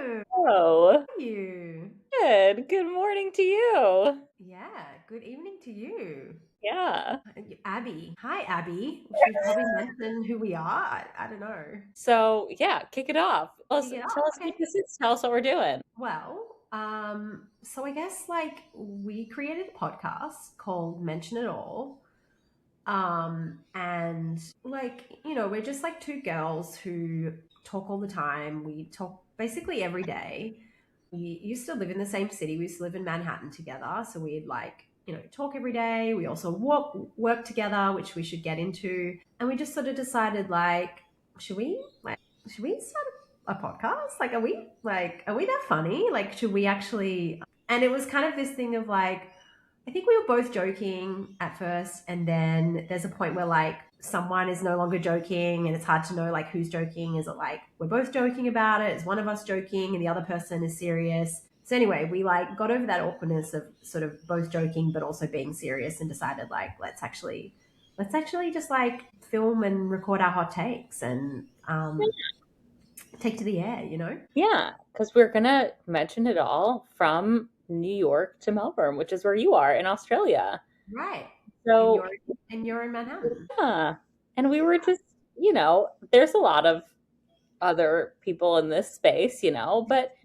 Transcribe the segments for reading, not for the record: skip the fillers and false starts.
Hello. How are you? Good. Good morning to you. Yeah, good evening to you. Yeah. Abby. Hi, Abby. We should probably mention who we are. I don't know. So, yeah, kick it off. Kick it Tell off. us Okay. what this is. Tell us what we're doing. So I guess like we created a podcast called Mention It All. And like, we're just like two girls who talk all the time. We talk basically every day. We used to live in the same city. We used to live in Manhattan together. So we'd like, talk every day. We also work together, which we should get into. And we just sort of decided like, should we like should we start a podcast? Like are we that funny? Like should we actually and it was kind of this thing of like I think we were both joking at first, and then there's a point where like someone is no longer joking, and it's hard to know like who's joking. Is it like we're both joking about it? Is one of us joking and the other person is serious? So anyway, we like got over that awkwardness of sort of both joking but also being serious, and decided like let's actually just like film and record our hot takes and take to the air. Yeah, because we're gonna mention it all from New York to Melbourne, which is where you are in Australia. Right. And So, you're in Manhattan. yeah. And we were just, there's a lot of other people in this space, but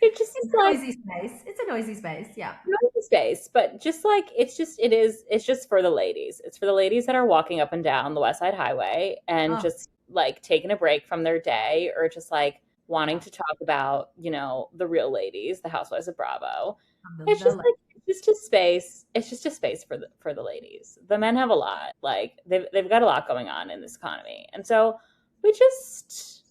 it just It's is a like noisy space. It's a noisy space. Yeah. the space, but just like it's just for the ladies. It's for the ladies that are walking up and down the West Side Highway and Oh, just like taking a break from their day or just like wanting yeah. to talk about, the real ladies, the housewives of Bravo. The, It's the just la- like it's just a space. It's just a space for the ladies. The men have a lot. Like they've got a lot going on in this economy. And so we just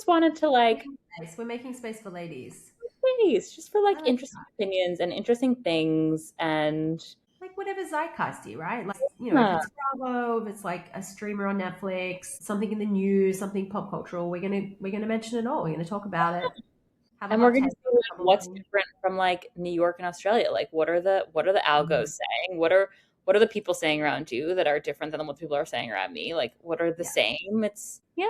wanted to like making space. We're making space for ladies. space just for like I like interesting opinions and interesting things and like whatever zeitgeisty, right? Like if yeah. it's Bravo, if it's like a streamer on Netflix, something in the news, something pop cultural, we're gonna mention it all. We're gonna talk about it. Have a And we're hot gonna take see on a like couple of what's things. different from like New York and Australia. Like what are the algos Mm. saying? What are the people saying around you that are different than what people are saying around me? Like what are the Yeah, same? It's yeah.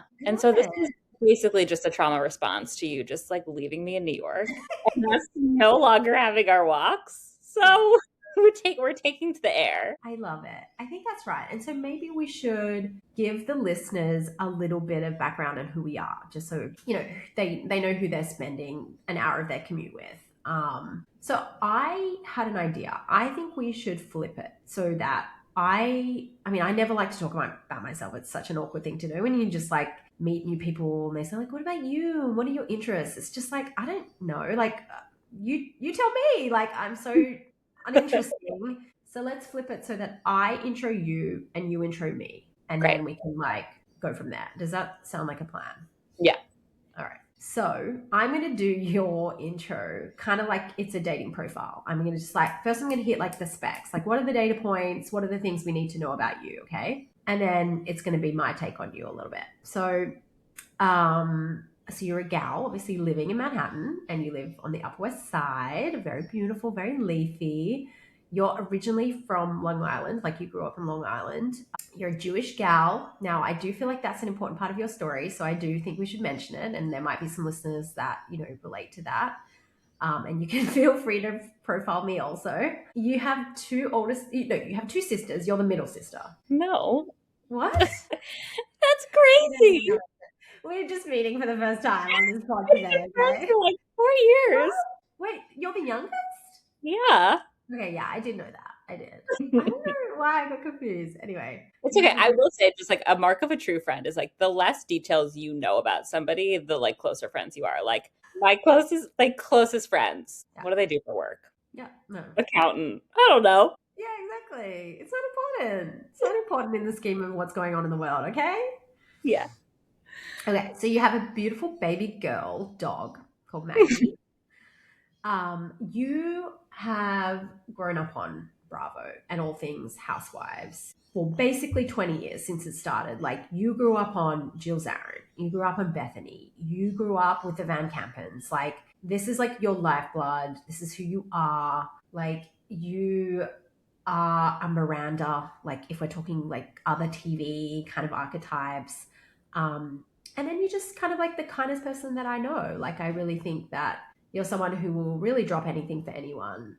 I And love so this it. is basically just a trauma response to you just like leaving me in New York and us no longer having our walks. Yeah. So we're taking to the air. I love it. I think that's right. And so maybe we should give the listeners a little bit of background on who we are, just so they know who they're spending an hour of their commute with. So I had an idea. I think we should flip it so that I mean, I never like to talk about myself. It's such an awkward thing to do when you just like meet new people and they say like, "What about you? What are your interests?" It's just like I don't know. Like you tell me. Like I'm so uninteresting. So let's flip it so that I intro you and you intro me, and Great. then we can like go from there. Does that sound like a plan? Yeah. All right. So I'm going to do your intro kind of like it's a dating profile. I'm going to just like, first, I'm going to hit like the specs, like what are the data points? What are the things we need to know about you? Okay. And then it's going to be my take on you a little bit. So you're a gal, obviously living in Manhattan, and you live on the Upper West Side. Very beautiful, very leafy. You're originally from Long Island, like you grew up in Long Island. You're a Jewish gal. Now, I do feel like that's an important part of your story, so I do think we should mention it. And there might be some listeners that relate to that. And you can feel free to profile me also. You have two oldest, no, you have two sisters. You're the middle sister. No. What? That's We don't even crazy. know. We're just meeting for the first time on this pod We've today, been friends okay? for like 4 years. Wait, you're the youngest? Yeah. Okay, yeah, I did know that. I did. I don't know why I got confused. Anyway, It's you okay. have I will say just like a mark of a true friend is like the less details you know about somebody, the like closer friends you are. Like my closest friends. yeah, What do they do for work? yeah, no. Accountant. I don't know. Yeah, exactly. It's not important. It's not important in the scheme of what's going on in the world, okay? Yeah. Okay, so you have a beautiful baby girl dog called Maggie. You have grown up on Bravo and all things housewives for basically 20 years since it started. Like you grew up on Jill Zarin, you grew up on Bethany, you grew up with the Van Campens. Like this is like your lifeblood. This is who you are. Like you are a Miranda. Like if we're talking like other TV kind of archetypes. And then you're just kind of like the kindest person that I know. Like, I really think that you're someone who will really drop anything for anyone.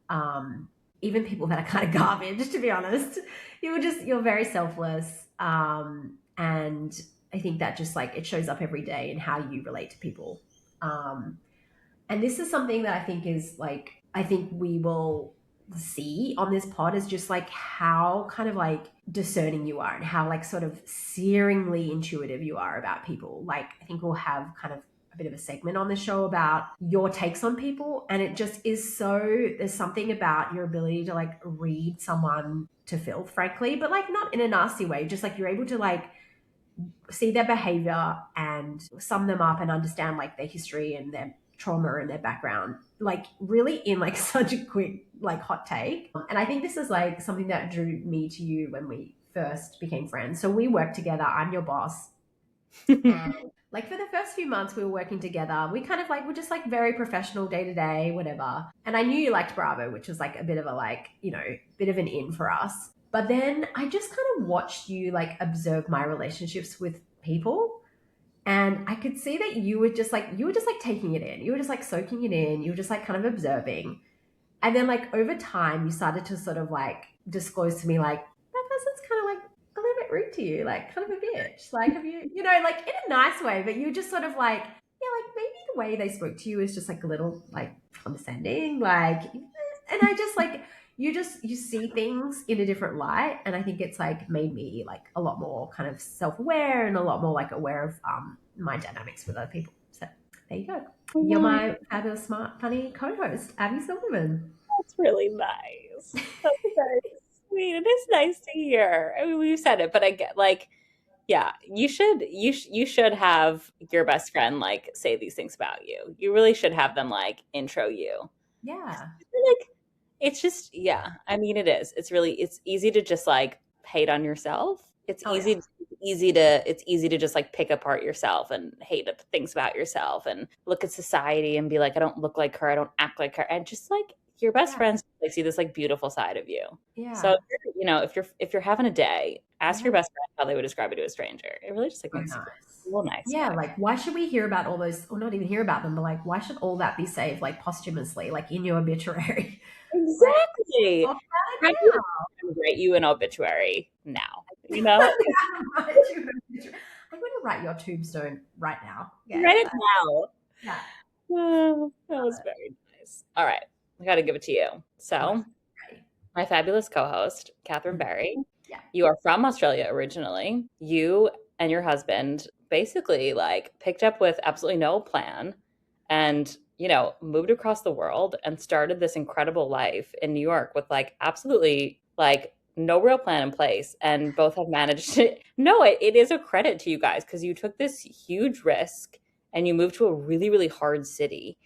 Even people that are kind of garbage, to be honest. You're very selfless. And I think that just like it shows up every day in how you relate to people. Um, and this is something that I think is like, I think we will see on this pod is just like how kind of like discerning you are and how like sort of searingly intuitive you are about people. Like, I think we'll have kind of a bit of a segment on the show about your takes on people. And it just is so, there's something about your ability to like read someone to filth, frankly, but like not in a nasty way, just like you're able to like see their behavior and sum them up and understand like their history and their trauma and their background like really in like such a quick like hot take. And I think this is like something that drew me to you when we first became friends. So we worked together, I'm your boss, and like for the first few months we were working together, we kind of like were just like very professional day to day, whatever. And I knew you liked Bravo, which was like a bit of a like, you know, bit of an in for us. But then I just kind of watched you like observe my relationships with people. And I could see that you were just like taking it in. You were just like soaking it in. You were just like kind of observing. And then like over time you started to sort of like disclose to me like that person's kind of like a little bit rude to you, like kind of a bitch. Like have you, you know, like in a nice way, but you just sort of like, yeah, like maybe the way they spoke to you is just like a little like condescending, like and I just like you see things in a different light. And I think it's like made me like a lot more kind of self-aware and a lot more like aware of my dynamics with other people. So there you go. You're Oh, my fabulous, smart, funny co-host, Abby Silverman. that's really nice. That's very sweet. It is nice to hear. I mean, we've said it, but I get like, yeah, you should have your best friend like say these things about you. You really should have them like intro you. Yeah. Like it's just yeah, I mean it is. It's easy to just like hate on yourself. Oh yeah. It's easy to just like pick apart yourself and hate things about yourself and look at society and be like I don't look like her, I don't act like her. And just like your best Yeah. friends like see this like beautiful side of you. So Yeah. you know, if you're having a day, ask your Yeah. best friend how they would describe it to a stranger. It really just like So makes you nice. feel nice Yeah, about it. like why should we hear about all those, or not even hear about them, but like why should all that be saved like posthumously, like in your obituary? Like Exactly. talk about Have it you now. write you an obituary now? You know, Write you an obituary. I'm going to write your tombstone right now. Okay. write it So, now. yeah. Oh, that Love was it. very nice. All right, I got to give it to you. Of course. So, Right. my fabulous co-host, Catherine Mhm. Barry. Yeah. You are from Australia originally. You and your husband basically like picked up with absolutely no plan and, you know, moved across the world and started this incredible life in New York with like absolutely like no real plan in place and both have managed to no it is a credit to you guys because you took this huge risk and you moved to a really really hard city.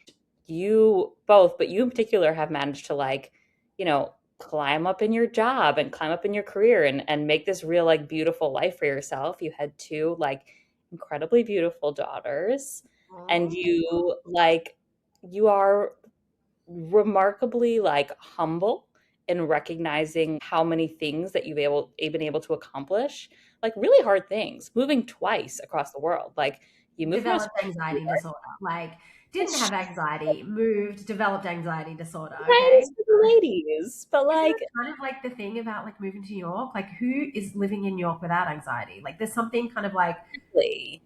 You both, but you in particular have managed to like, you know, climb up in your job and climb up in your career and make this real like beautiful life for yourself. You had two like incredibly beautiful daughters and Aw. you like you are remarkably like humble in recognizing how many things that you've been able to accomplish, like really hard things, moving twice across the world. Like you moved from Developed Australia to New anxiety York. disorder. Like didn't It's have anxiety, moved, developed anxiety disorder. Okay. nice for the ladies, but Isn't like it kind of like the thing about like moving to New York? Like who is living in New York without anxiety? Like there's something kind of like, really,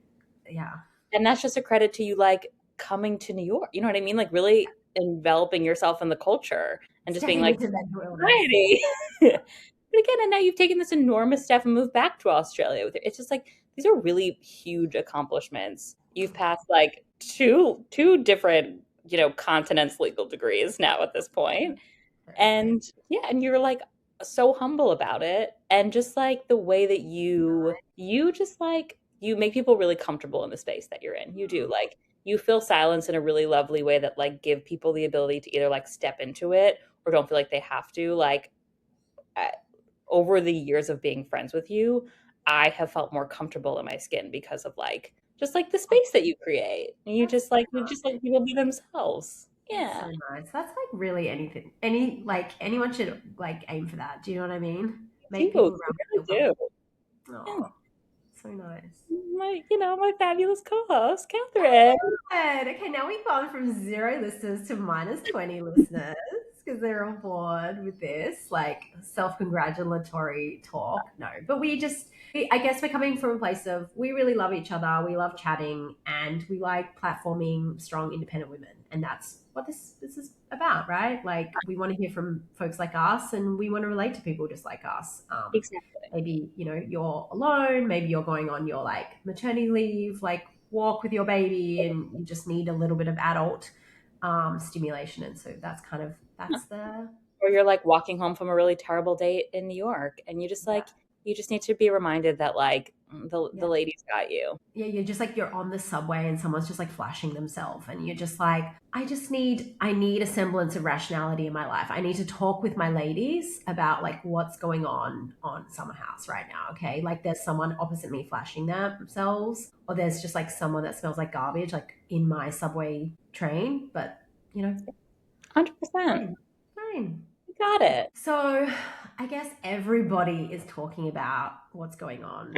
yeah, and that's just a credit to you like coming to New York. You know what I mean? Like really enveloping yourself in the culture and just being stepping like into mental illness. society. But again, and now you've taken this enormous step and moved back to Australia with it. It's just like these are really huge accomplishments. You've passed like two different, you know, continents legal degrees now at this point. Seriously. And yeah, and you're like so humble about it. And just like the way that you just like you make people really comfortable in the space that you're in. You do like you fill silence in a really lovely way that like give people the ability to either like step into it or don't feel like they have to. Like uh, over the years of being friends with you, I have felt more comfortable in my skin because of like just like the space that you create. And That's you just like people be themselves. that's Yeah. so nice. That's like really anything. Any like anyone should like aim for that. Do you know what I mean? You Make do. people around You you feel really do. comfortable. Yeah. Oh, So nice. My fabulous co-host, Catherine. Good. Okay, now we've gone from 0 listeners to minus 20 listeners because they're on board with this, like self-congratulatory talk. No, but I guess we're coming from a place of we really love each other, we love chatting, and we like platforming strong, independent women. And that's what this is about, right? Like we want to hear from folks like us, and we want to relate to people just like us. Exactly. Maybe you're alone, maybe you're going on your like maternity leave, like walk with your baby, and you just need a little bit of adult stimulation. And so that's the Or you're like walking home from a really terrible date in New York, and yeah, you just need to be reminded that like the yeah, ladies got you. yeah. You're just like you're on the subway and someone's just like flashing themselves, and you're just like, I need a semblance of rationality in my life. I need to talk with my ladies about like what's going on Summerhouse right now. Okay, like there's someone opposite me flashing themselves, or there's just like someone that smells like garbage like in my subway train. But you know, 100%. fine, fine. You got it. So I guess everybody is talking about what's going on,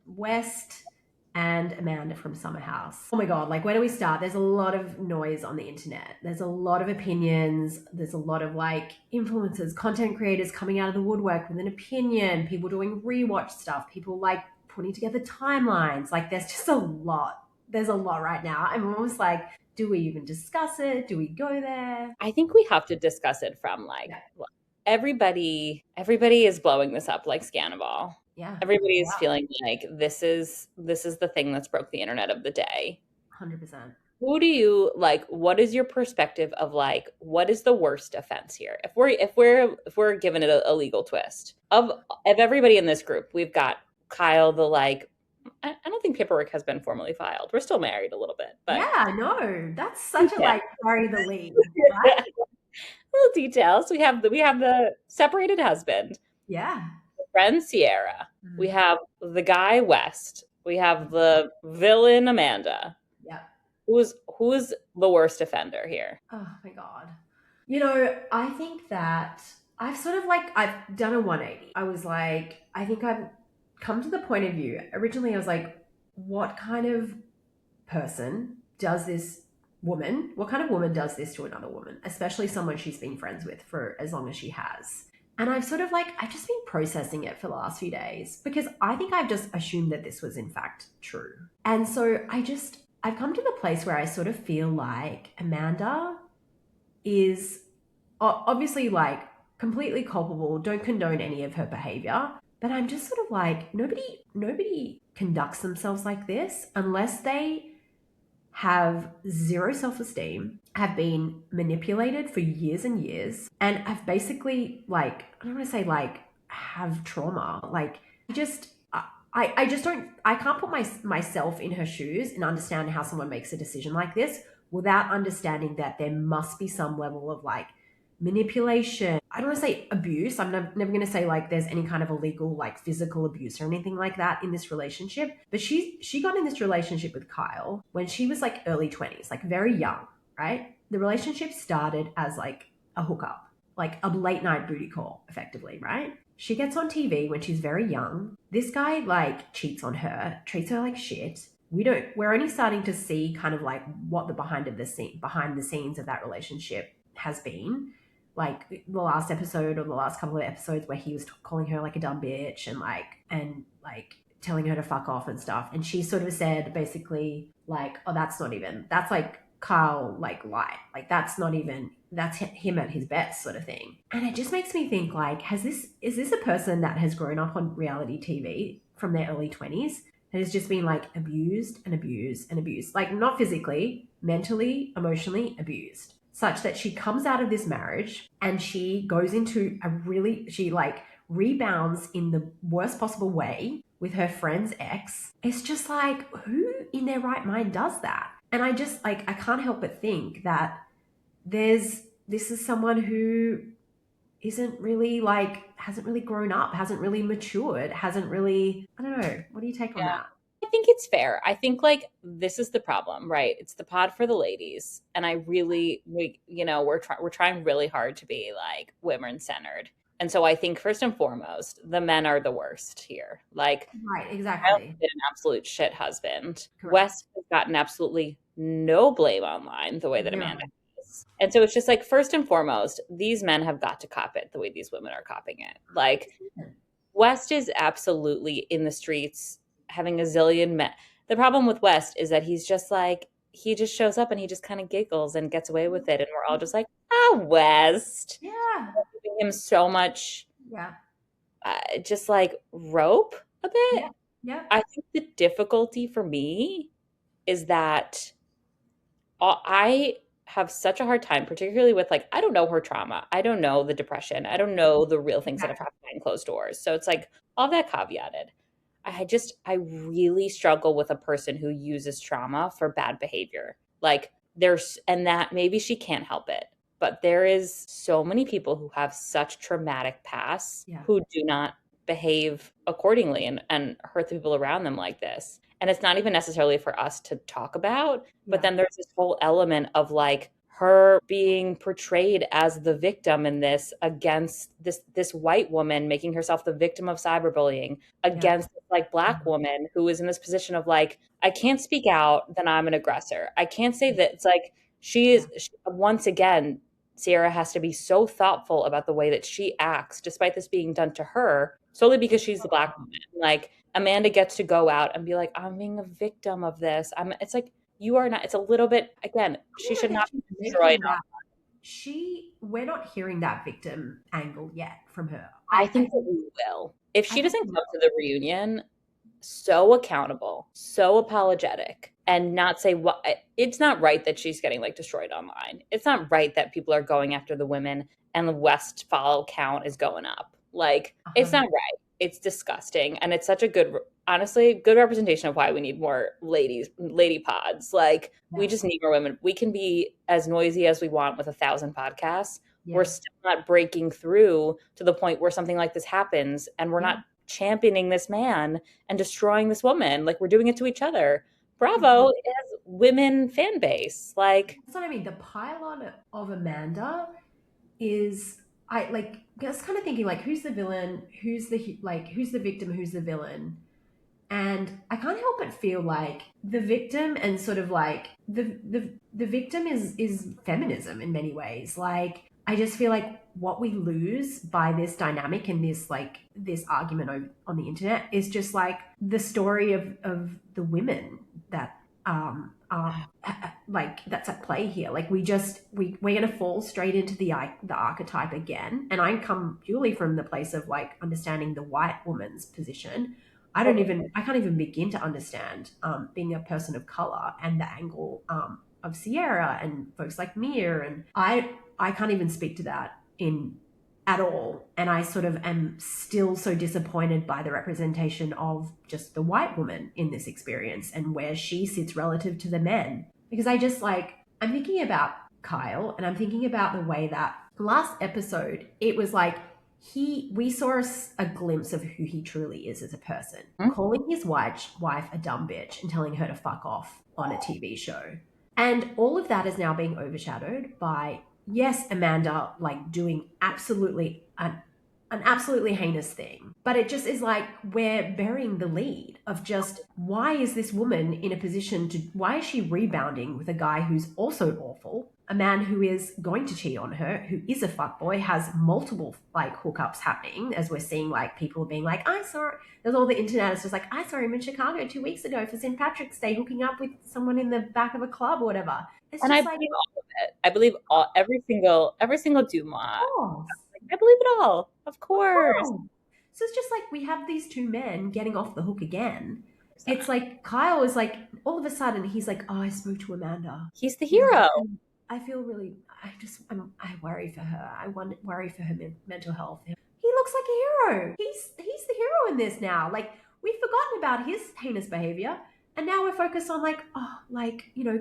West and Amanda from Summerhouse. Oh my God, like where do we start? There's a lot of noise on the internet. There's a lot of opinions. There's a lot of like influencers, content creators coming out of the woodwork with an opinion, people doing rewatch stuff, people like putting together timelines. Like there's just a lot. There's a lot right now. I'm almost like, do we even discuss it? Do we go there? I think we have to discuss it from like Yeah. everybody is blowing this up like Scannable. Yeah. Everybody is Yeah. feeling like this is the thing that's broke the internet of the day. 100%. Who do you like? What is your perspective of like what is the worst offense here? If we're giving it a legal twist of everybody in this group, we've got Kyle, the like I don't think paperwork has been formally filed. We're still married a little bit, but Yeah, no, that's such a yeah. like bury the lead, right? Little details. We have the separated husband, Yeah. friend Sierra. We Mhm. have the guy West. We have the villain Amanda. Yeah. Who's the worst offender here? Oh my God. I think that I've done a 180. I was like, I think I've come to the point of view. Originally, I was like, what kind of person does this what kind of woman does this to another woman, especially someone she's been friends with for as long as she has? And I've just been processing it for the last few days because I think I've just assumed that this was in fact true. And so I've come to the place where I sort of feel like Amanda is obviously like completely culpable, don't condone any of her behavior. But I'm just sort of like, nobody conducts themselves like this unless they have zero self-esteem, have been manipulated for years and years, and have basically like, I don't want to say like have trauma. Like just I just don't I can't put myself in her shoes and understand how someone makes a decision like this without understanding that there must be some level of like manipulation. I don't want to say abuse. I'm never going to say like there's any kind of illegal like physical abuse or anything like that in this relationship. But she got in this relationship with Kyle when she was like early 20s, like very young, right? The relationship started as like a hookup, like a late night booty call, effectively, right? She gets on TV when she's very young. This guy like cheats on her, treats her like shit. We're only starting to see kind of like what the behind the scenes of that relationship has been, like the last episode or the last couple of episodes where he was calling her like a dumb bitch and telling her to fuck off and stuff. And she sort of said basically like, oh, that's like Kyle like lie. Like that's him at his best sort of thing. And it just makes me think like, is this a person that has grown up on reality TV from their early 20s and has just been like abused and abused and abused, like not physically, mentally, emotionally abused, such that she comes out of this marriage and she goes into she like rebounds in the worst possible way with her friend's ex. It's just like, who in their right mind does that? And I just like, I can't help but think that this is someone who isn't really like, hasn't really grown up, hasn't really matured, hasn't really, I don't know. What do you take on Yeah. that? I think it's fair. I think like this is the problem, right? It's the pod for the ladies, and I really we're trying really hard to be like women centered. And so I think first and foremost, the men are the worst here. Like, Right, Kyle's exactly. been an absolute shit husband. Correct. West has gotten absolutely no blame online the way that Amanda Zero. has. And so it's just like, first and foremost, these men have got to cop it the way these women are copying it. Like, 100%. West is absolutely in the streets having a zillion men. The problem with West is that he's just like, he just shows up and he just kind of giggles and gets away with it. And we're all just like, ah, West. Yeah. Giving him so much, Yeah. just like rope a bit. Yeah. Yeah. I think the difficulty for me is that I have such a hard time, particularly with like, I don't know her trauma. I don't know the depression. I don't know the real things that have Exactly. happened behind closed doors. So it's like all that caveated. I really struggle with a person who uses trauma for bad behavior. Like and that maybe she can't help it, but there is so many people who have such traumatic pasts Yeah. who do not behave accordingly and hurt the people around them like this. And it's not even necessarily for us to talk about, but Yeah. then there's this whole element of like her being portrayed as the victim in this against this white woman making herself the victim of cyberbullying Yeah. against this like black woman who is in this position of like, I can't speak out, then I'm an aggressor. I can't say that. It's like Yeah. once again, Sierra has to be so thoughtful about the way that she acts, despite this being done to her, solely because she's the black woman. Like Amanda gets to go out and be like, I'm being a victim of this. It's like, you are not. It's a little bit, again, I she don't know should that not she's be destroyed. making that. We're not hearing that victim angle yet from her. I think that we will. If I she think doesn't we come will. to the reunion so accountable, so apologetic, and not say what it's not right that she's getting like destroyed online. It's not right that people are going after the women and the West follow count is going up. Like, it's not 100. right. It's disgusting. And it's such a good, honestly, good representation of why we need more lady pods. Like, we Yeah. just need more women. We can be as noisy as we want with 1,000 podcasts. We're Yeah. still not breaking through to the point where something like this happens and we're Yeah. not championing this man and destroying this woman. Like, we're doing it to each other. Bravo, Mhm. it has women fan base. Like, That's what I mean. The pylon of Amanda is I like just kind of thinking like who's the villain, who's the victim, who's the villain. And I can't help but feel like the victim and sort of like the victim is feminism in many ways. Like I just feel like what we lose by this dynamic and this argument on the internet is just like the story of the women that are like that's at play here. Like we're gonna fall straight into the archetype again. And I come purely from the place of like understanding the white woman's position. I can't even begin to understand being a person of color and the angle of Sierra and folks like Mia. And I can't even speak to that in at all. And I sort of am still so disappointed by the representation of just the white woman in this experience and where she sits relative to the men. Because I'm thinking about Kyle and I'm thinking about the way that last episode, it was like, we saw a glimpse of who he truly is as a person, calling his wife a dumb bitch and telling her to fuck off on a TV show. And all of that is now being overshadowed by, yes, Amanda like doing an absolutely heinous thing. But it just is like we're burying the lead of just why is this woman in a position why is she rebounding with a guy who's also awful? A man who is going to cheat on her, who is a fuckboy, has multiple like hookups happening, as we're seeing like people being like, I saw there's all the internet is just like, I saw him in Chicago 2 weeks ago for St. Patrick's Day hooking up with someone in the back of a club or whatever. It's and I just like, believe all of it. I believe all every single Dumas. oh, I believe it all. Of course. oh. So it's just like we have these two men getting off the hook again. It's like Kyle is like all of a sudden he's like, oh, I spoke to Amanda. He's the hero. I feel really. I worry for her. Worry for her mental health. He looks like a hero. He's the hero in this now. Like we've forgotten about his heinous behavior, and now we're focused on like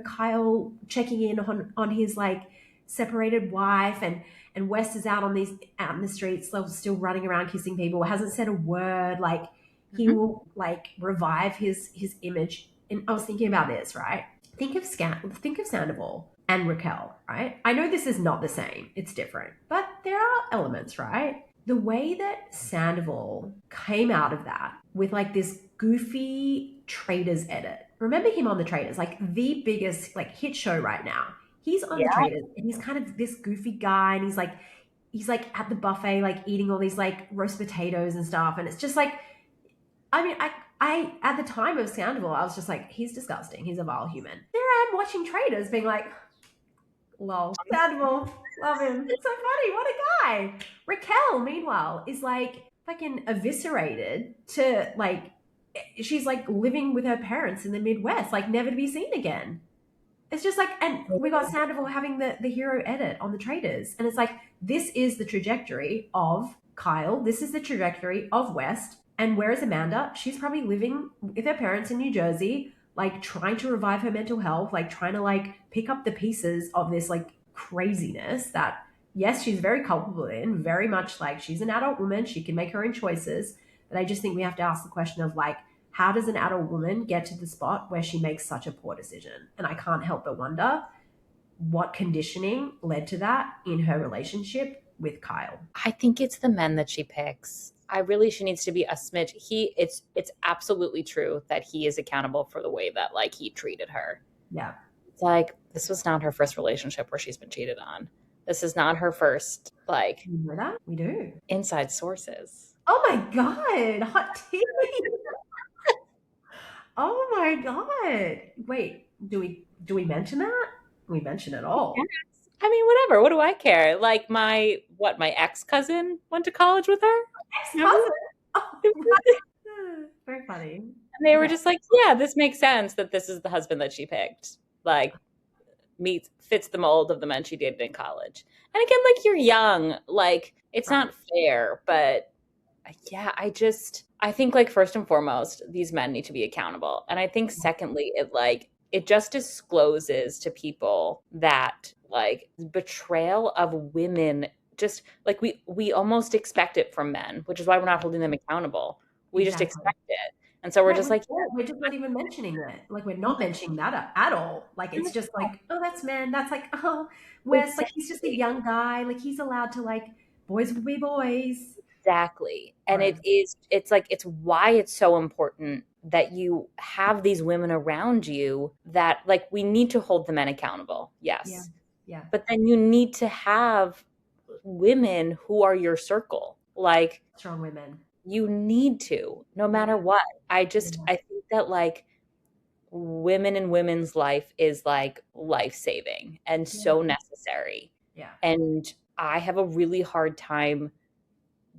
Kyle checking in on his like separated wife and Wes is out in the streets, still running around kissing people, hasn't said a word. Like he will like revive his image. And I was thinking about this, right? Think of Sandoval and Raquel, right? I know this is not the same; it's different, but there are elements, right? the way that Sandoval came out of that with like this goofy Traders edit. Remember him on the Traders, like the biggest like hit show right now. He's on the Yeah. Traders and he's kind of this goofy guy, and he's like at the buffet like eating all these like roast potatoes and stuff, and it's just like, I mean, I at the time of Sandoval, I was just like, he's disgusting. He's a vile human. There I am watching Traders, being like, lol, Sandoval, love him. So funny. What a guy. Raquel, meanwhile, is like fucking eviscerated to like, she's like living with her parents in the Midwest, like never to be seen again. It's just like, and we got Sandoval having the hero edit on the Traders. And it's like, this is the trajectory of Kyle. This is the trajectory of West. And where is Amanda? She's probably living with her parents in New Jersey, like trying to revive her mental health, like trying to like pick up the pieces of this like craziness that, yes, she's very culpable in, very much like she's an adult woman. She can make her own choices. But I just think we have to ask the question of like, how does an adult woman get to the spot where she makes such a poor decision? And I can't help but wonder what conditioning led to that in her relationship with Kyle. I think it's the men that she picks. I really, she needs to be a smidge. It's absolutely true that he is accountable for the way that like he treated her. Yeah. It's like, this was not her first relationship where she's been cheated on. This is not her first, like, You know that? We do. inside sources. Oh my God. Hot tea. Oh my God. Wait, do we mention that? We mention it all. Yes. I mean, whatever. What do I care? Like my ex-cousin went to college with her. Remember? Ex-cousin. Oh, right. Very funny. And they were Okay. just like, yeah, this makes sense that this is the husband that she picked. Like, fits the mold of the men she dated in college. And again, like, you're young, like it's Right. not fair, but yeah, I think like first and foremost, these men need to be accountable. And I think secondly, it just discloses to people that like betrayal of women, just like we almost expect it from men, which is why we're not holding them accountable. We just Exactly. expect it. And so we're Yeah, just like, we're just not even mentioning it. Like we're not mentioning that at all. Like yeah, it's just like, oh, that's man. That's like, oh, Wes. Like he's just a exactly. young guy. Like he's allowed to like, boys will be boys. Exactly. And Whereas, it's like, it's why it's so important that you have these women around you that like we need to hold the men accountable. yeah, Yes. yeah, But then you need to have women who are your circle. Like strong women. you need to, no Yeah, matter what. yeah, I think that like women in women's life is like life saving and yeah, so necessary. yeah, And I have a really hard time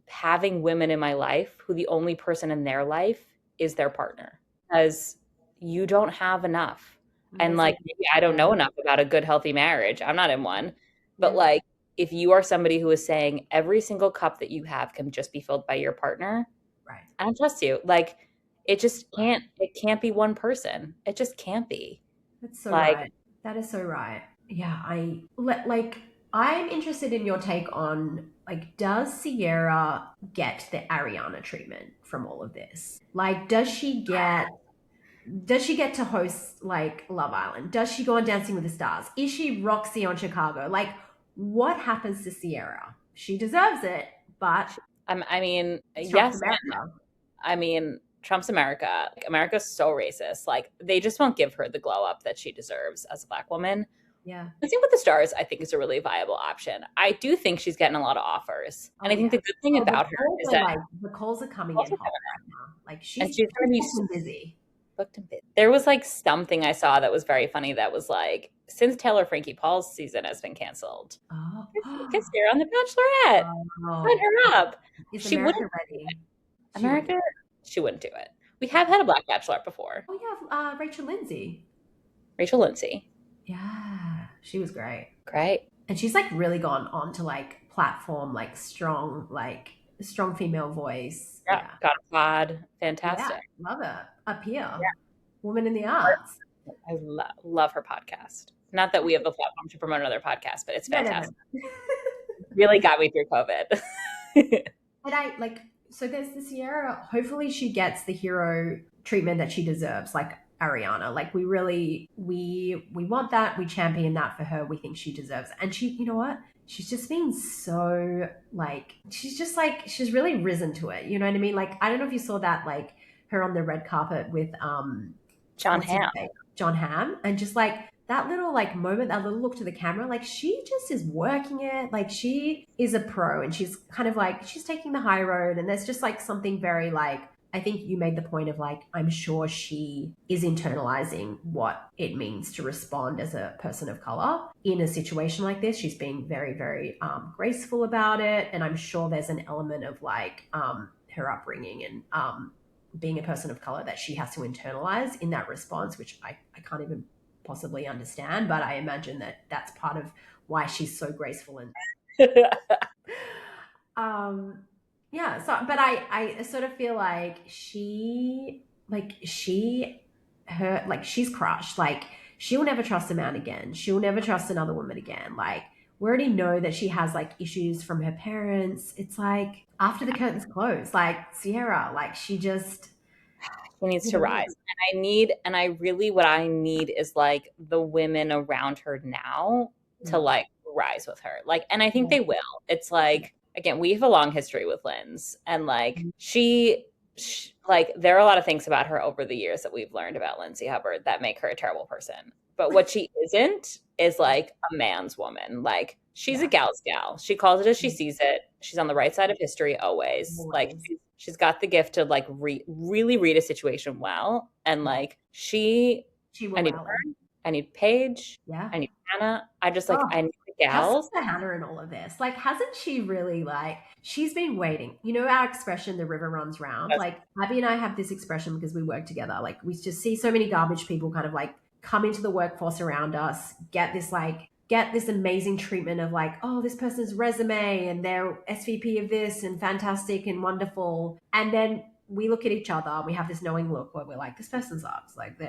having women in my life who the only person in their life is their partner because you don't have enough. And There's like, no, maybe I don't yeah, know enough about a good, healthy marriage. I'm not in one. But yeah, like, if you are somebody who is saying every single cup that you have can just be filled by your partner, right, I don't trust you. Like, right. it can't be one person. It just can't be. That's so Like, right. That is so right. Yeah, like I'm interested in your take on like does Sierra get the Ariana treatment from all of this? Like does she get to host like Love Island? Does she go on Dancing with the Stars? Is she Roxy on Chicago? Like what happens to Sierra? She deserves it, but I mean, it's Trump's yes. America. I mean, Trump's America. Like, America's so racist. Like, they just won't give her the glow up that she deserves as a Black woman. Yeah. Dancing with the Stars, I think, is a really viable option. I do think she's getting a lot of offers. And Oh I think yeah. the good thing Oh, the about her calls is are that like the calls are coming in also hot right now. Like and she's she's going to be fucking busy. booked and busy. There was like something I saw that was very funny that was like, since Taylor Frankie Paul's season has been canceled, Oh. kiss her on The Bachelorette. Sign Oh. her up. Is She America wouldn't do ready? it. She wouldn't. America, she wouldn't do it. We have had a Black Bachelorette before. Oh yeah, Rachel Lindsay. Rachel Lindsay. Yeah, she was great. Great. And she's like really gone on to like platform like strong female voice. Yeah. Yeah. Got a pod. Yeah. Fantastic. Love it. Up here. Yeah. Woman in the arts. I love her podcast. Not that we have the platform to promote another podcast, but it's No, no, fantastic. no. Really got me through COVID. And I like so there's the Sierra, hopefully she gets the hero treatment that she deserves. Like Ariana. Like we want that. We champion that for her. We think she deserves it. And she, you know what? She's just been so like she's really risen to it. You know what I mean? Like I don't know if you saw that like her on the red carpet with John what's his Hamm. name? John Hamm. And just like that little like moment, that little look to the camera, like she just is working it. Like she is a pro and she's kind of like she's taking the high road. And there's just like something very like I think you made the point of like, I'm sure she is internalizing what it means to respond as a person of color in a situation like this. She's being very, very graceful about it. And I'm sure there's an element of like her upbringing and being a person of color that she has to internalize in that response, which I can't even possibly understand. But I imagine that that's part of why she's so graceful and um yeah, so but I sort of feel like she's crushed. Like she'll never trust a man again. She'll never trust another woman again. Like we already know that she has like issues from her parents. It's like after the curtains close, like Sierra, like she just She needs you to know rise. What I need is like the women around her now to mm, like rise with her. Like, and I think yeah, they will. It's like, again, we have a long history with Linz, and like, mm, like, there are a lot of things about her over the years that we've learned about Lindsay Hubbard that make her a terrible person. But what she isn't is like a man's woman. Like, she's a yeah, gal's gal. She calls it as she mm, sees it. She's on the right side of history always. Like, always. she's got the gift to like really read a situation well. And Yeah. like she, She I will need rally. her, I need Paige, Yeah. I need Hannah. I just like, Oh, I need the how's gals. Sister Hannah in all of this? Like, hasn't she really like she's been waiting? You know our expression, the river runs round. Like Abby and I have this expression because we work together. Like we just see so many garbage people kind of like come into the workforce around us, get this amazing treatment of like, oh, this person's resume and they're SVP of this and fantastic and wonderful. And then we look at each other and we have this knowing look where we're like, this person sucks. Like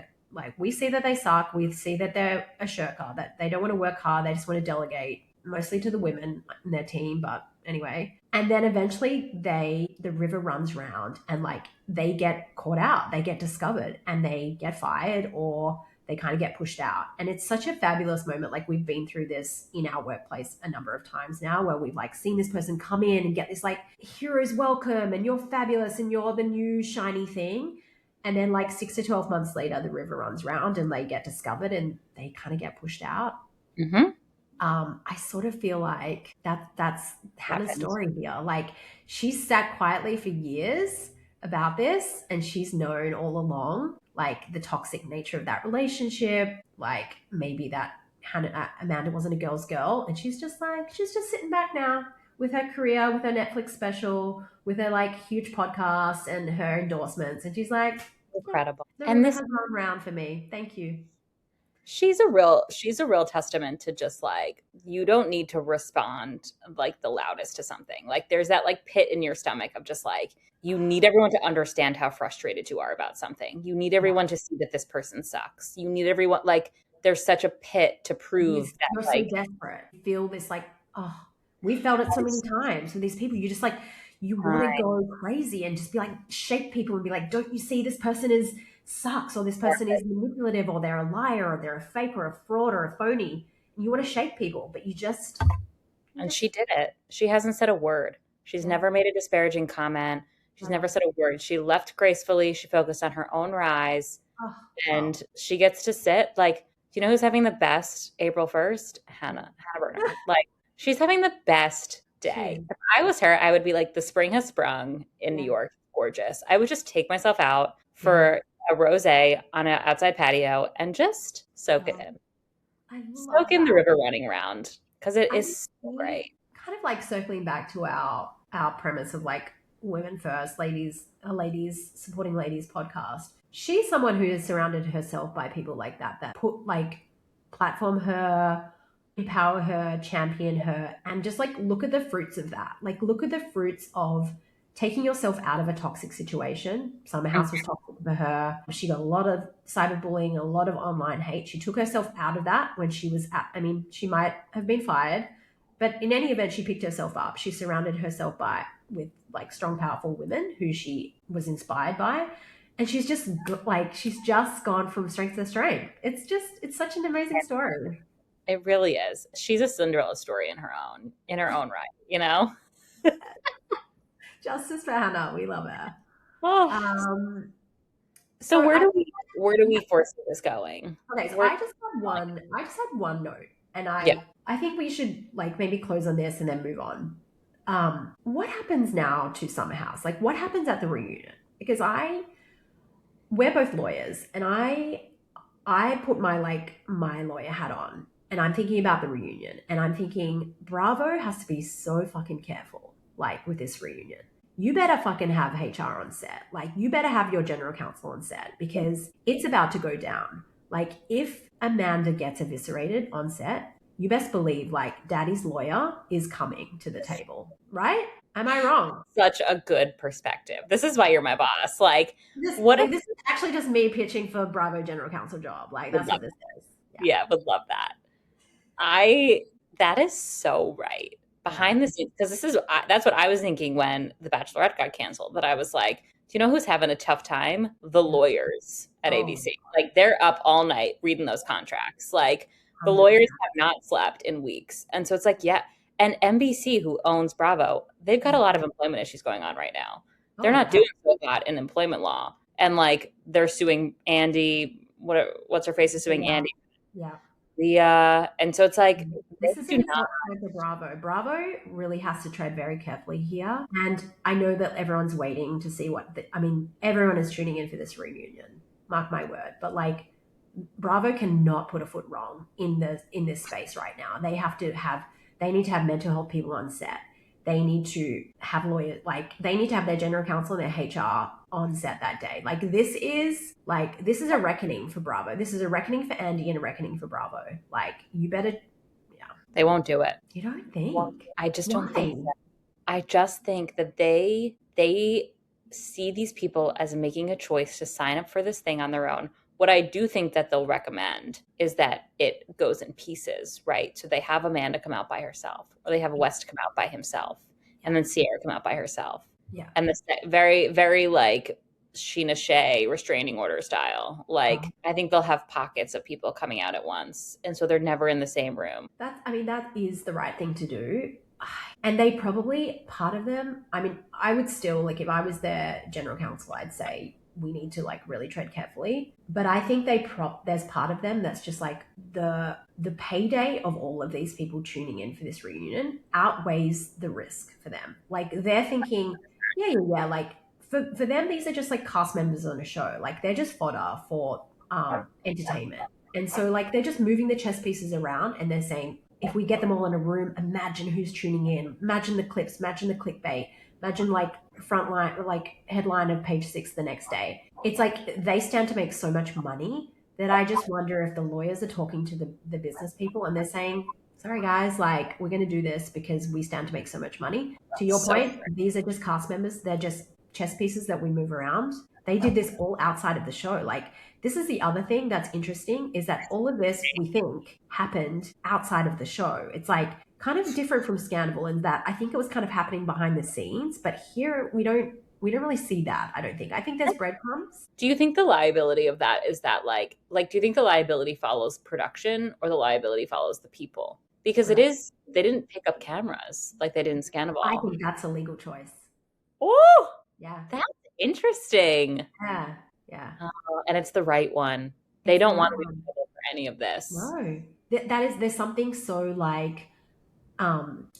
we see that they suck. We see that they're a shirker, that they don't want to work hard. They just want to delegate, mostly to the women in their team. But anyway, and then eventually the river runs round and like they get caught out, they get discovered, and they get fired or they kind of get pushed out. And it's such a fabulous moment. Like we've been through this in our workplace a number of times now where we've like seen this person come in and get this like hero's welcome and you're fabulous and you're the new shiny thing. And then like 6 to 12 months later, the river runs round and they get discovered and they kind of get pushed out. Mm-hmm. I sort of feel like that's Hannah's Happened. story here. Like she's sat quietly for years about this and she's known all along like the toxic nature of that relationship, like maybe that Amanda wasn't a girl's girl, and she's just sitting back now with her career, with her Netflix special, with her like huge podcast and her endorsements, and she's like, yeah, Incredible. the And river this has run round for me. Thank you. she's a real testament to just like you don't need to respond like the loudest to something. Like there's that like pit in your stomach of just like you need everyone to understand how frustrated you are about something. You need Yeah. everyone to see that this person sucks. You need everyone like there's such a pit to prove that You're so like desperate. You feel this like, oh, we felt it so many times with these people. You just like, you want to time. go crazy and just be like, shake people and be like, don't you see this person is sucks or this person is manipulative or they're a liar or they're a fake or a fraud or a phony. And you want to shake people, but you And just, she did it. She hasn't said a word. She's yeah. never made a disparaging comment. She's Oh, never said a word. She left gracefully. She focused on her own rise. oh, well, And she gets to sit like, do you know who's having the best April 1st? Hannah Berner. Like, she's having the best she day. is. If I was her, I would be like, the spring has sprung in New Yeah. York. Gorgeous. I would just take myself out Yeah. for a rosé on an outside patio and just soak it Oh, in. I Soak love in the that. river running around because it I is so think great. kind of like circling back to our premise of like women first, ladies, a ladies supporting ladies podcast. She's someone who has surrounded herself by people like that put like platform her, empower her, champion her, and just like look at the fruits of that. Like look at the fruits of taking yourself out of a toxic situation. Summerhouse was toxic for her. She got a lot of cyberbullying, a lot of online hate. She took herself out of that when she was at, I mean, she might have been fired, but in any event, she picked herself up. She surrounded herself with like strong, powerful women who she was inspired by. And she's just gone from strength to strength. It's such an amazing story. It really is. She's a Cinderella story in her own right, you know? Justice for Hannah. We love her. Oh, Um, so so I where do we foresee this going? Okay, so Where I just had one note, and Yeah. I think we should like maybe close on this and then move on. What happens now to Summerhouse? Like, what happens at the reunion? Because we're both lawyers, and I put my lawyer hat on, and I'm thinking about the reunion, and I'm thinking Bravo has to be so fucking careful, like with this reunion. You better fucking have HR on set. Like, you better have your general counsel on set because it's about to go down. Like, if Amanda gets eviscerated on set, you best believe like Daddy's lawyer is coming to the table, right? Am I wrong? Such a good perspective. This is why you're my boss. Like, This what if like this is actually just me pitching for Bravo general counsel job. Like, would that's love what this is. Yeah, yeah, would love that. I that is so right. yeah. Behind the scenes, because that's what I was thinking when The Bachelorette got canceled. That I was like, do you know who's having a tough time? The Yeah. lawyers at Oh, ABC. Like they're up all night reading those contracts. Like the lawyers 100%. have not slept in weeks. And so it's like, yeah. And NBC, who owns Bravo, they've got a lot of employment issues going on right now. They're Oh, not yeah. doing so hot in employment law. And like they're suing Andy, what's her face is suing Yeah. Andy. Yeah. And so it's like they This is do an not. important point for Bravo. Bravo really has to tread very carefully here. And I know that everyone's waiting to see I mean, everyone is tuning in for this reunion. Mark my word. But like, Bravo cannot put a foot wrong in this space right now. They need to have mental health people on set. They need to have lawyers, like they need to have their general counsel and their HR on set that day. This is a reckoning for Bravo. This is a reckoning for Andy and a reckoning for Bravo. Like, you better, yeah. They won't do it. You don't think? I just don't think Why? that. I just think that they see these people as making a choice to sign up for this thing on their own. What I do think that they'll recommend is that it goes in pieces, right? So they have Amanda come out by herself, or they have Yeah, West come out by himself, yeah, and then Sierra come out by herself. yeah. And this very, very like Sheena Shea restraining order style. Uh, Like I think they'll have pockets of people coming out at once. And so they're never in the same room. I mean, that is the right thing to do. And they probably, part of them, I mean, I would still, like, if I was their general counsel, I'd say we need to, like, really tread carefully. But I think there's part of them that's just like the payday of all of these people tuning in for this reunion outweighs the risk for them. Like, they're thinking, yeah, yeah, yeah, like, for them, these are just like cast members on a show. Like, they're just fodder for entertainment. And so, like, they're just moving the chess pieces around and they're saying, if we get them all in a room, imagine who's tuning in, imagine the clips, imagine the clickbait, imagine like front line, like headline of page 6 the next day. It's like they stand to make so much money that I just wonder if the lawyers are talking to the business people and they're saying, sorry guys, like, we're going to do this because we stand to make so much money. To your So point, these are just cast members. They're just chess pieces that we move around. They did this all outside of the show. Like, this is the other thing that's interesting is that all of this we think happened outside of the show. It's like kind of different from Scandal in that I think it was kind of happening behind the scenes, but here we don't really see that, I don't think. I think there's breadcrumbs. do you think the liability of that is that like do you think the liability follows production or the liability follows the people? Because it Uh, is they didn't pick up cameras like they did in I Scandal. think that's a legal choice. Oh, Yeah. that's interesting. Yeah. Yeah. And it's the right one. They It's the don't right want to be one. liable for any of this. No. There's something so like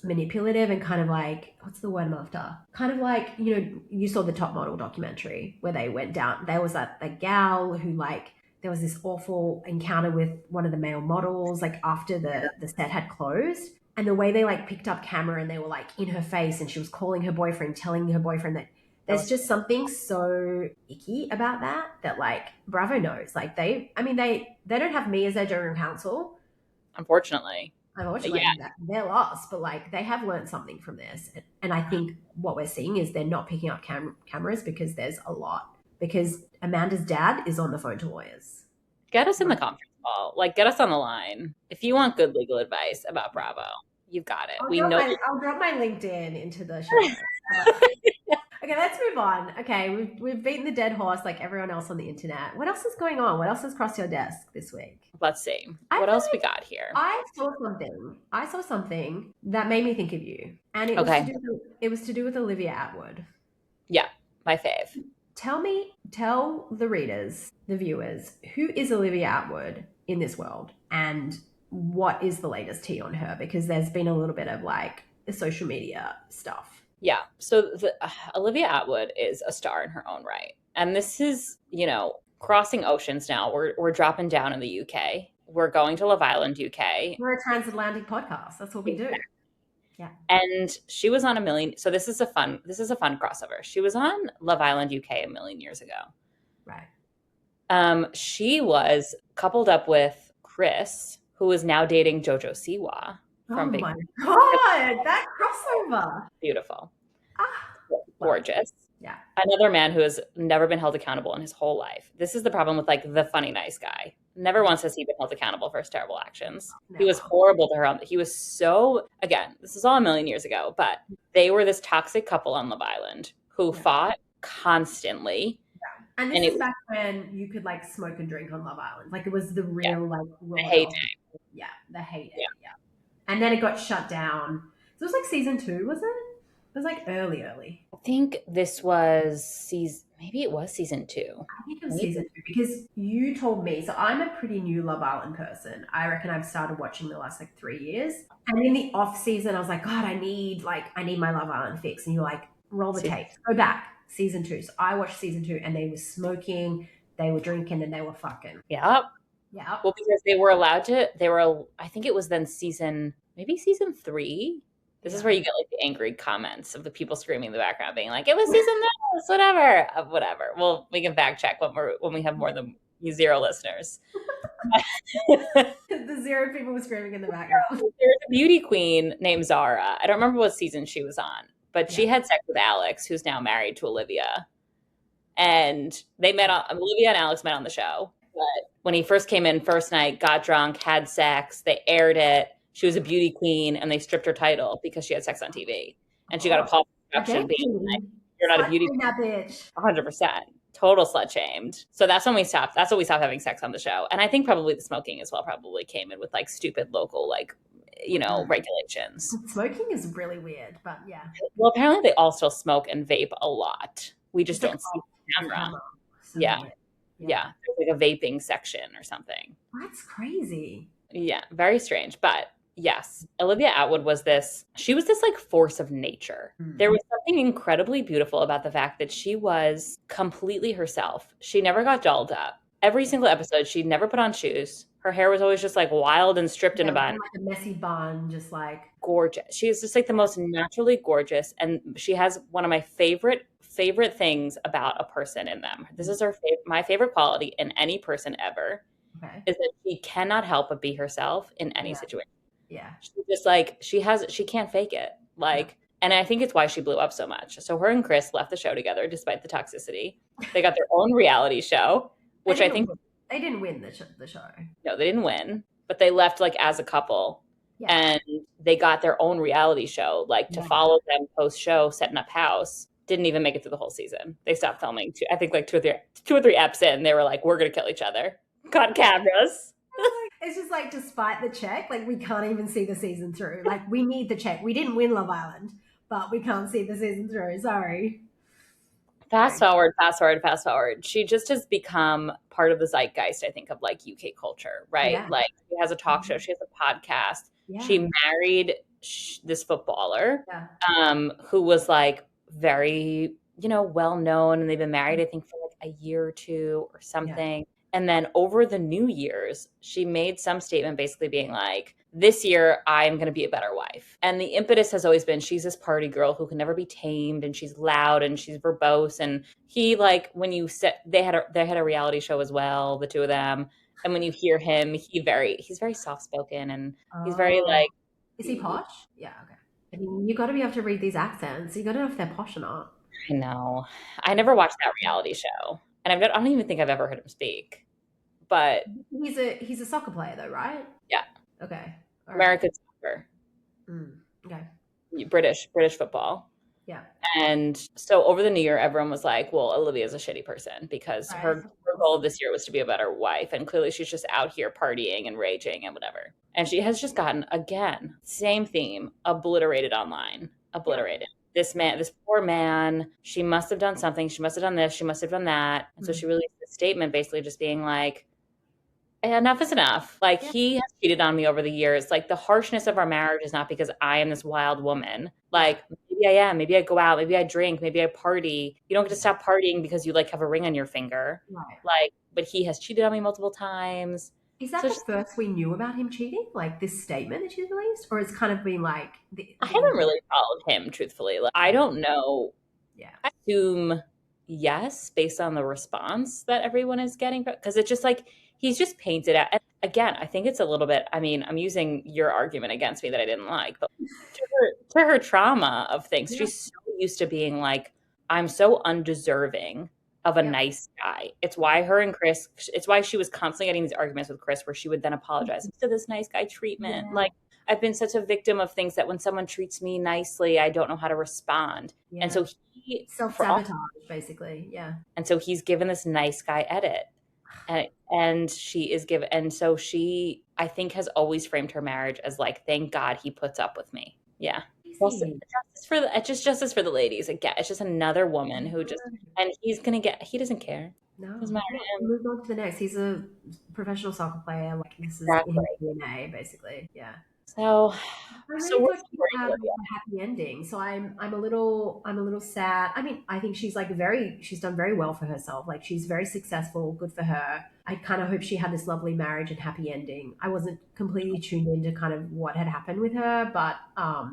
manipulative and kind of like, what's the word I'm after, kind of like, you saw the Top Model documentary where they went down, there was that gal who, like, there was this awful encounter with one of the male models like after the set had closed, and the way they like picked up camera and they were like in her face and she was calling her boyfriend, telling her boyfriend that That there's was just something so icky about that like Bravo knows, like they don't have me as their general counsel. unfortunately. Yeah, Unfortunately, they're lost, but like they have learned something from this. And I think what we're seeing is they're not picking up cameras because there's a lot. Because Amanda's dad is on the phone to lawyers. get us in the Right. conference call. Like, get us on the line. If you want good legal advice about Bravo, you've got it. We know. I'll drop my LinkedIn into the show notes. Okay, Okay, let's move on. Okay, we've beaten the dead horse like everyone else on the internet. What else is going on? What else has crossed your desk this week? Let's see. I What feel else we like got here? I saw something that made me think of you, and Okay. it was to do with Olivia Atwood. Yeah, my fave. Tell the readers, the viewers, who is Olivia Atwood in this world, and what is the latest tea on her? Because there's been a little bit of like the social media stuff. Yeah. So Olivia Atwood is a star in her own right. And this is, crossing oceans now. We're dropping down in the UK. We're going to Love Island, UK. We're a transatlantic podcast. That's what we do. Yeah. And she was on a million. So this is a fun crossover. She was on Love Island, UK a million years ago. Right. She was coupled up with Chris, who is now dating Jojo Siwa Oh from Big my God, that crossover. Beautiful. Ah, Gorgeous. yeah. Another man who has never been held accountable in his whole life. This is the problem with like the funny nice guy. Never once has he been held accountable for his terrible actions. He was Never. horrible to her. He was so, again, this is all a million years ago, but they were this toxic couple on Love Island who Yeah. fought constantly. And And this it is back when you could like smoke and drink on Love Island. Like it was the yeah, real like the raw heyday. dog. Yeah, the heyday. Yeah. Yeah. And then it got shut down. So it was like season 2, was it? It was like early. I think this was maybe it was season 2. I think it was Maybe. season 2 because you told me. So I'm a pretty new Love Island person. I reckon I've started watching the last like 3 years. And in the off season, I was like, God, I need my Love Island fix. And you're like, roll the tapes, go back, season 2. So I watched season 2, and they were smoking, they were drinking, and they were fucking. Yeah. Yeah. Well, because I think it was then maybe season 3. This is where you get like the angry comments of the people screaming in the background being like, it was season this, whatever, whatever. Well, we can fact check when we have more than 0 listeners. The 0 people were screaming in the background. There's a beauty queen named Zara. I don't remember what season she was on, but she had sex with Alex, who's now married to Olivia. And Olivia and Alex met on the show. But when he first came in, first night, got drunk, had sex, they aired it. She was a beauty queen, and they stripped her title because she had sex on TV. And she got a call from production being like, you're not a beauty queen. That bitch. 100%. Total slut shamed. So that's when we stopped. That's when we stopped having sex on the show. And I think probably the smoking as well probably came in with like stupid local, like, regulations. Smoking is really weird, but yeah. Well, apparently they all still smoke and vape a lot. We just don't see the camera. So Yeah. weird. Yeah. There's like a vaping section or something. That's crazy. Yeah. Very strange. But yes, Olivia Atwood she was this like force of nature. There was something incredibly beautiful about the fact that she was completely herself. She never got dolled up. Every single episode, she never put on shoes. Her hair was always just like wild and stripped in a bun. Like a messy bun, just like Gorgeous. She is just like the most naturally gorgeous. And she has one of my favorite things about a person in them. This is my favorite quality in any person ever. Okay. Is that she cannot help but be herself in any situation. Yeah. She's just like, she can't fake it. Like, and I think it's why she blew up so much. So her and Chris left the show together despite the toxicity. They got their own reality show, which I think they didn't win the show. No, they didn't win, but they left like as a couple. Yeah. And they got their own reality show, like to follow them post show, setting up house. Didn't even make it through the whole season. They stopped filming. I think like two or three eps in, they were like, "We're gonna kill each other." Got cameras. It's just like, despite the check, like we can't even see the season through. Like we need the check. We didn't win Love Island, but we can't see the season through. Sorry. Fast forward. She just has become part of the zeitgeist, I think, of like UK culture, right? Yeah. Like she has a talk show, she has a podcast. Yeah. She married this footballer, who was like very, well known, and they've been married, I think, for like a year or 2 or something. And then over the New Year's, she made some statement basically being like, this year, I'm going to be a better wife. And the impetus has always been she's this party girl who can never be tamed, and she's loud and she's verbose. And he, like, when you said they had a reality show as well, the two of them. And when you hear him, he's very soft spoken, and he's very like. Is he posh? Yeah. Okay. I mean, you got to be able to read these accents. You got to know if they're posh or not. I know. I never watched that reality show. And I don't even think I've ever heard him speak, but he's a soccer player though, right? Yeah. Okay. American soccer. Okay. British football. Yeah. And so over the new year, everyone was like, well, Olivia's a shitty person because Right. her goal this year was to be a better wife. And clearly she's just out here partying and raging and whatever. And she has just gotten, again, same theme, obliterated online, Yeah. obliterated. This man, this poor man, she must have done something. She must have done this. She must have done that. And so Mm. she released a statement basically just being like, enough is enough. Like, Yeah. he has cheated on me over the years. Like, the harshness of our marriage is not because I am this wild woman. Yeah. Like, maybe I am. Maybe I go out. Maybe I drink. Maybe I party. You don't get to Yeah. stop partying because you like have a ring on your finger. Right. Like, but he has cheated on me multiple times. Is So that it's the just, first we knew about him cheating? Like this statement that she's released? Or it's kind of been like I the haven't internet? really followed him, truthfully. Like, I Yeah. don't know. Yeah. I assume yes, based on the response that everyone is getting, because it's just like he's just painted out. And again, I think it's a little bit. I mean, I'm using your argument against me that I didn't like, but to her trauma of things, Yeah. she's so used to being like, I'm so undeserving of a Yeah. nice guy. It's why her and Chris. It's why she was constantly getting these arguments with Chris, where she would then apologize to this nice guy treatment. Yeah. Like, I've been such a victim of things that when someone treats me nicely, I don't know how to respond. And Yeah. so he, for all, Self-sabotage, basically. Yeah. and so he's given this nice guy edit, and she is given, and so she, I think, has always framed her marriage as like, thank God he puts up with me. Yeah. Also, Crazy. justice for the, just justice for the ladies. Again, it's just another woman who just, No. and he's gonna get, he doesn't care. No. Doesn't matter Yeah. to him. Move on to the next. He's a professional soccer player. Like this is in Exactly. his DNA, basically. Yeah. So, I so really we're thought she'd supporting have Olivia. a happy ending. So I'm a little sad. I mean, I think she's done very well for herself. Like she's very successful, good for her. I kind of hope she had this lovely marriage and happy ending. I wasn't completely tuned into kind of what had happened with her, but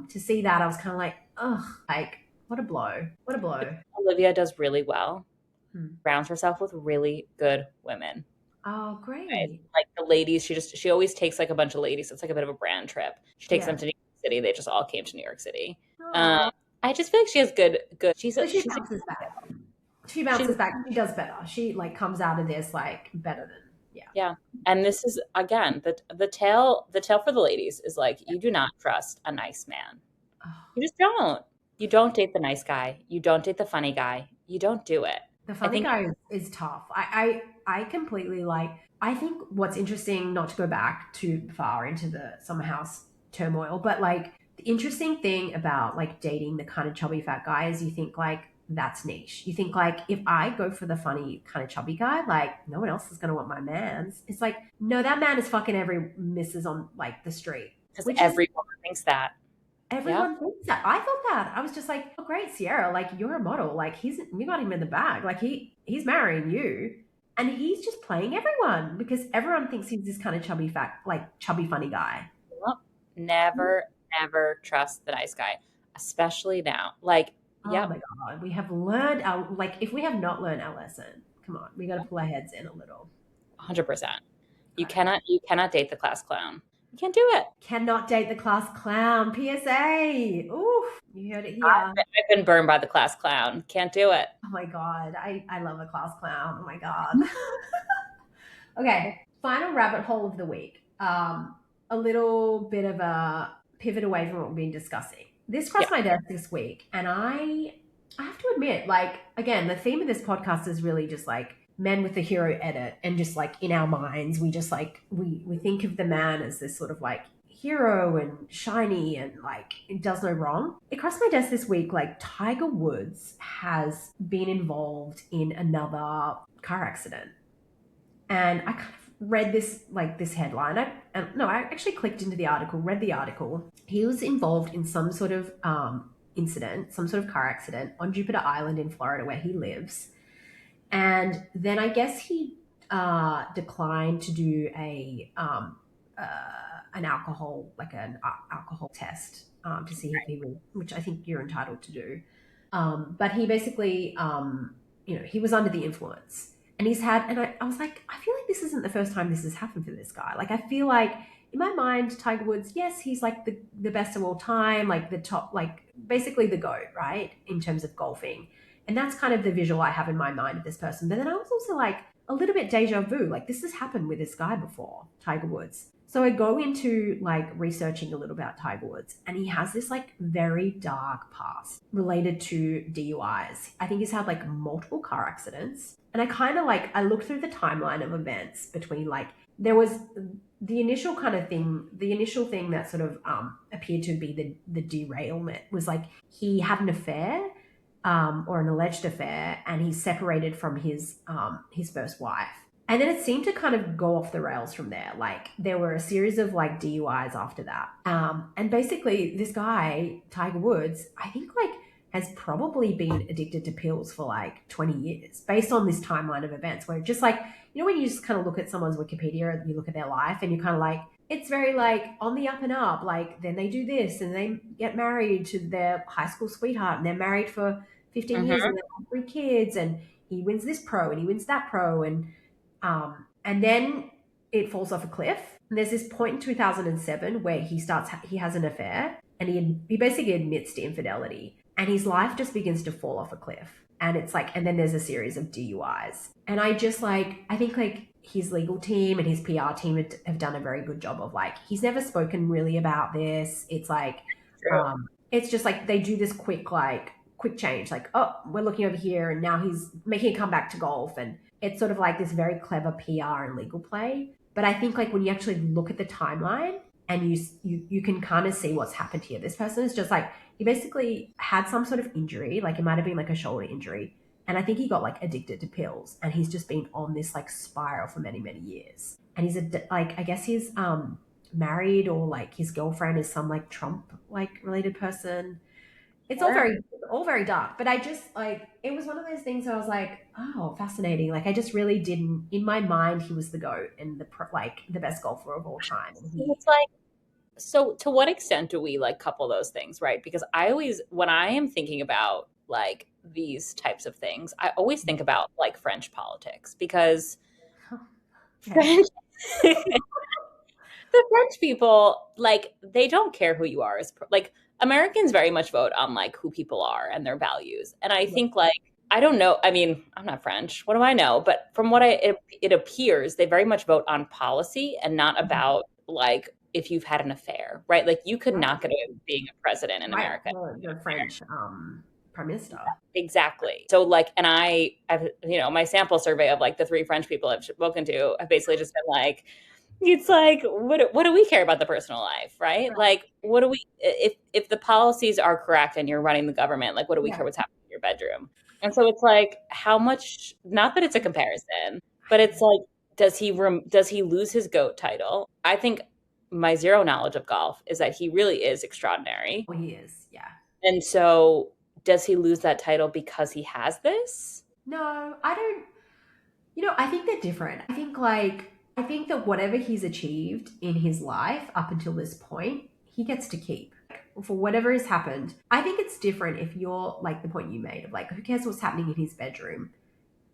to see that I was kind of like, ugh, like what a blow. What a blow. Olivia does really well, Hmm. surrounds herself with really good women. Oh, Right? great. Like the ladies, she always takes like a bunch of ladies. It's like a bit of a brand trip. She takes them Yeah. to New York City. They just all came to New York City. Um, Oh, I just feel like she has good. so she She's a bounces back. She she bounces back. She does better. She like comes out of this like better than yeah. yeah. And this is again the tale for the ladies is like, you do not trust a nice man. Oh, You just don't. You don't date the nice guy. You don't date the funny guy. You don't do it. the I funny think guy is tough. I completely like. I think what's interesting, not to go back too far into the Summerhouse turmoil, but like the interesting thing about like dating the kind of chubby fat guy is you think like that's niche. You think like if I go for the funny kind of chubby guy, like no one else is gonna want my man's. It's like no, that man is fucking every missus on like the street, because which is everyone thinks that. Yep. everyone thinks that. I thought that. I was just like, oh great, Sierra, like you're a model. Like you got him in the bag. Like he's marrying you. And he's just playing everyone because everyone thinks he's this kind of chubby fat, like chubby funny guy. Yep. Never, never trust the nice guy, especially now. Like, Oh yep, my god, we have learned our like if we have not learned our lesson, come on, we got to pull our heads in a little. 100%. Okay. You cannot date the class clown. You can't do it. Cannot date the class clown. PSA. Oof, you heard it here. I've been burned by the class clown. Can't do it. Oh my god, I love a class clown. Oh my god. Okay, final rabbit hole of the week. A little bit of a pivot away from what we've been discussing. This Yeah. crossed my desk this week, and I have to admit, like again, the theme of this podcast is really just like men with the hero edit, and just like in our minds, we just like we think of the man as this sort of like hero and shiny and like it does no wrong. It crossed my desk this week like Tiger Woods has been involved in another car accident. And I kind of read this headline. I actually clicked into the article, read the article. He was involved in some sort of incident, some sort of car accident on Jupiter Island in Florida where he lives. And then I guess he declined to do an alcohol, like an alcohol test to see if he would, which I think you're entitled to do. But he basically, he was under the influence. And I was like, I feel like this isn't the first time this has happened for this guy. Like, I feel like in my mind, Tiger Woods, yes, he's like the best of all time, like the top, like basically the GOAT, right? In terms of golfing. And that's kind of the visual I have in my mind of this person. But then I was also like a little bit deja vu. Like this has happened with this guy before, Tiger Woods. So I go into like researching a little about Tiger Woods, and he has this like very dark past related to DUIs. I think he's had like multiple car accidents. And I kind of like, I looked through the timeline of events between like, there was the initial kind of thing, the initial thing that sort of appeared to be the derailment was like he had an affair, or an alleged affair, and he separated from his first wife. And then it seemed to kind of go off the rails from there. Like there were a series of like DUIs after that. And basically this guy, Tiger Woods, I think like has probably been addicted to pills for like 20 years based on this timeline of events where just like, you know, when you just kind of look at someone's Wikipedia and you look at their life and you kind of like, it's very like on the up and up. Like then they do this and they get married to their high school sweetheart and they're married for 15 years and Mm-hmm. they have 3 kids and he wins this pro and he wins that pro and then it falls off a cliff. And there's this point in 2007 where he has an affair and he basically admits to infidelity and his life just begins to fall off a cliff. And it's like, and then there's a series of DUIs. And I just like, I think like his legal team and his PR team have done a very good job of like, he's never spoken really about this. It's like, True. it's just like they do this quick change, like, oh, we're looking over here and now he's making a comeback to golf. And it's sort of like this very clever PR and legal play. But I think like when you actually look at the timeline and you can kind of see what's happened here. This person is just like he basically had some sort of injury, like it might have been like a shoulder injury, and I think he got like addicted to pills, and he's just been on this like spiral for many years. And he's like I guess he's married or like his girlfriend is some like Trump like related person. It's Sure. all very dark, but I just like it was one of those things where I was like, oh, fascinating. Like I just really didn't in my mind he was the goat and like the best golfer of all time, and he It's like, so to what extent do we like couple those things, right? Because I always, when I am thinking about like these types of things, I always think about like French politics because okay. French, the French people, like, they don't care who you are. As like Americans very much vote on like who people are and their values. And I Yeah. think like, I don't know. I mean, I'm not French. What do I know? But from what it appears, they very much vote on policy and not about like if you've had an affair, right? Like you could Right. not get away with being a president in Right. America. The French prime minister. Exactly. So like, and I've, you know, my sample survey of like the three French people I've spoken to have basically just been like, it's like, what do we care about the personal life, right? Right. Like, what do we if the policies are correct and you're running the government, like, what do we Yeah. care what's happening in your bedroom? And so it's like, how much? Not that it's a comparison, but it's like, does he lose his goat title? I think my zero knowledge of golf is that he really is extraordinary, Well, he is. Yeah. and so does he lose that title because he has this? No, I don't. You know, I think they're different. I think that whatever he's achieved in his life up until this point, he gets to keep. For whatever has happened, I think it's different if you're like the point you made of like, who cares what's happening in his bedroom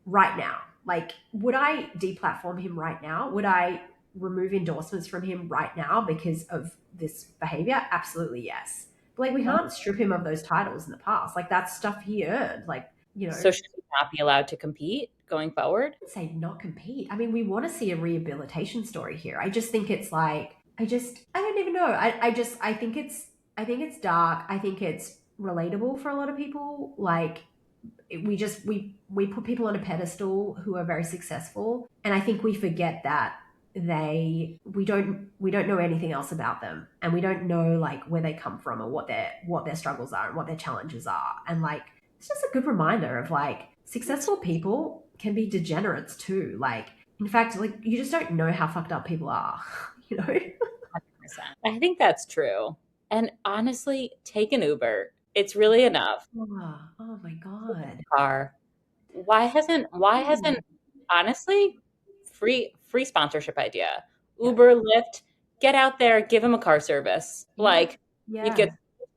right now? Like, would I deplatform him right now? Would I remove endorsements from him right now because of this behavior? Absolutely yes. But like, we can't strip him of those titles in the past. Like, that's stuff he earned. Like, you know, So should he not be allowed to compete going forward? say not compete. I mean, we want to see a rehabilitation story here. I just think it's like I don't even know. I think it's dark. I think it's relatable for a lot of people. Like we put people on a pedestal who are very successful, and I think we forget that we don't know anything else about them, and we don't know like where they come from or what their struggles are and what their challenges are. And like it's just a good reminder of like successful people can be degenerates too. Like in fact, like you just don't know how fucked up people are, you know? 100%. I think that's true. And honestly, take an Uber. It's really enough. Oh my god. Car. Why hasn't honestly, free sponsorship idea. Yeah. Uber, Lyft, get out there, give him a car service. Yeah. Like you'd Yeah. get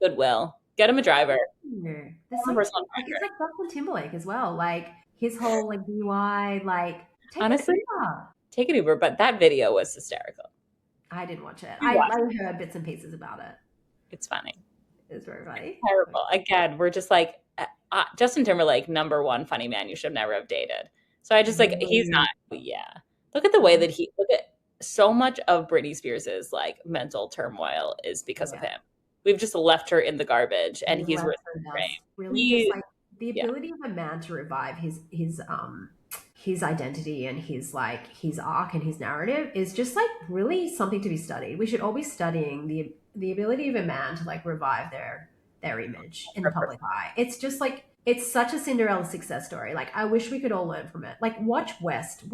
goodwill. Get him a driver. Yeah. Get There's him so a many, personal like it's driver. like Justin Timberlake as well. Like his whole like DUI, like take it Honestly, Uber. take an Uber, but that video was hysterical. I didn't watch it. You watch I heard bits and pieces about it. It's funny. It was very funny. Terrible. Again, we're just like Justin Timberlake, number one funny man you should never have dated. So I just like he's Really? not. Yeah, look at the way that he look at. so much of Britney Spears's like mental turmoil is Oh because of yeah. him. We've just left her in the garbage and We he's left risen her to dust. fame. Really, just He like the yeah, ability of a man to revive his identity and his arc and his narrative is just like really something to be studied. We should all be studying the ability of a man to like revive their image in the public eye. It's just like it's such a Cinderella success story. Like I wish we could all learn from it. Like watch West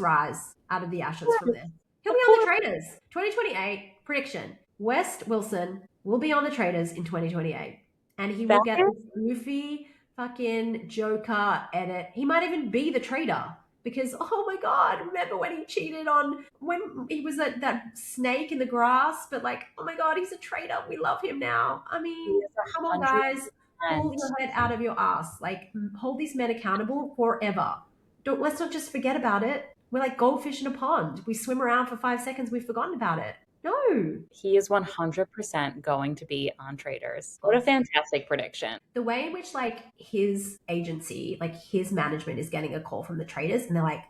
rise out of the ashes from this. He'll be of on the course. Traitors. 2028 prediction. West Wilson will be on the Traitors in 2028, and he will That get is this goofy fucking Joker edit. He might even be the traitor because oh my god, remember when he cheated on when he was that snake in the grass? But like, oh my god, he's a traitor. We love him now. I he mean, is come on, guys, pull 100%. your head out of your ass. Like, hold these men accountable forever. Don't let's not just forget about it. We're like goldfish in a pond. We swim around for 5 seconds, we've forgotten about it. No. He is 100% going to be on Traders. What a Of fantastic prediction. the way in which like his agency, like his management is getting a call from the traders and they're like,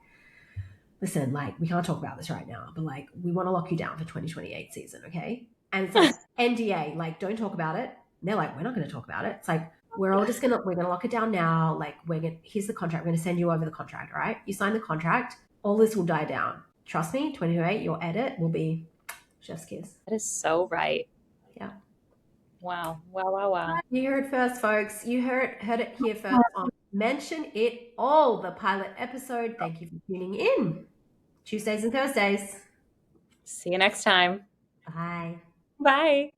listen, like we can't talk about this right now, but like we want to lock you down for 2028 season, okay? And it's like NDA, like don't talk about it. And they're like, we're not going to talk about it. It's like we're gonna lock it down now. Like here's the contract. We're gonna send you over the contract. All right, you sign the contract. All this will die down. Trust me, 2028, your edit will be chef's kiss. That is so right. Yeah. Wow. Wow, wow, wow. You heard it first, folks. You heard it here first on Mention It All, the pilot episode. Thank you for tuning in. Tuesdays and Thursdays. See you next time. Bye. Bye.